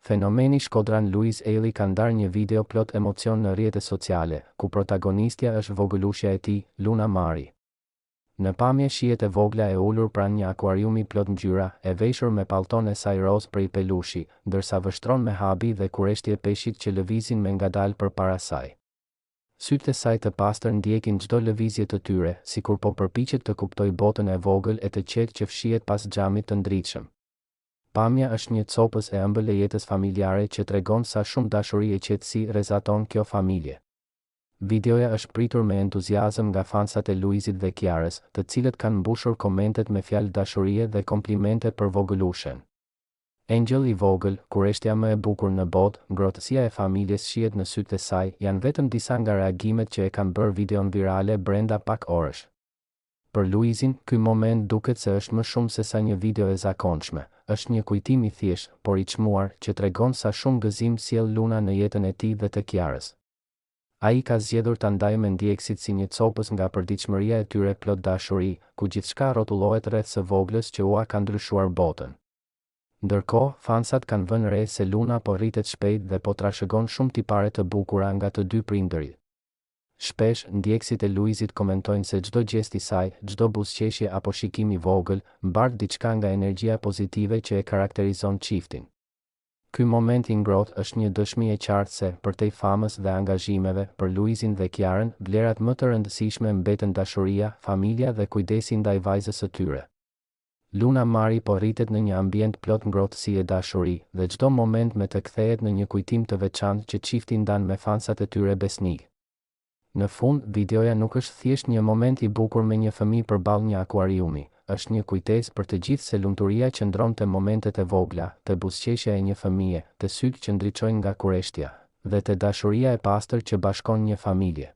Fenomeni Shkodran Luiz Eli ka ndarë një video plot emocion në rrjetet sociale, ku protagonistja është vogëlushja e tij, Luna Mari. Në pamje shihet e vogla e ulur pranë një akuariumi plot ngjyra, e veshur me pallton e saj roz prej pelushi, ndërsa vështron me habi dhe kureshtje peshqit që lëvizin me ngadalë përpara saj. Sytë e saj të pastër ndjekin çdo lëvizje të tyre, sikur po përpiqet të kuptojë botën e vogël e të qetë që fshihet pas xhamit të ndritshëm. Pamja është një copës e ëmbël e jetës familjare që tregon sa shumë dashuri e qetësi rrezaton kjo familje. Videoja është pritur me entuziazëm nga fansat e Luizit dhe Kiarës, të cilët kanë mbushur komentet me fjalë dashurie dhe komplimente për vogëlushen. Angel i vogël, kureshtja më e bukur në botë, ngrohtësia e familjes shihet në sytë e saj, janë vetëm disa nga reagimet që e kanë bërë videon virale brenda pak orësh. Për Luizin, ky moment duket se është më shumë se sa një video e zakonshme, është një kujtim i thjeshtë, por i çmuar, që tregon sa shumë gëzim sjell Luna në jetën e tij dhe të Kiarës. Ai ka zgjedhur ta ndajë me ndjekësit si një copës nga përditshmëria e tyre plot dashuri, ku gjithçka rrotullohet rreth së voglës që ua ka ndryshuar botën. Ndërkohë, fansat kanë vënë re se Luna po rritet shpejt dhe po trashëgon shumë tipare të bukura nga të dy prindërit. Shpesh, ndjekësit e Luizit komentojnë se çdo gjest i saj, çdo buzëqeshje apo shikim i vogël, mbart diçka nga energjia pozitive që e karakterizon çiftin. Ky moment i ngrohtë është një dëshmi e qartë se, përtej famës dhe angazhimeve, për Luizin dhe Kiarën, vlerat më të rëndësishme mbeten dashuria, familja dhe kujdesi ndaj vajzës së tyre. Luna Mari po rritet në një ambient plot ngrohtësi e dashuri, dhe çdo moment me të kthehet në një kujtim të veçantë që çifti ndan me fansat e tyre besnik. Në fund, videoja nuk është thjesht një moment i bukur me një fëmijë përballë një akuariumi, është një kujtesë për të gjithë se lumturia qëndron te momentet e vogla, te buzëqeshja e një fëmije, te sytë që ndriçojnë nga kureshtja, dhe te dashuria e pastër që bashkon një familje.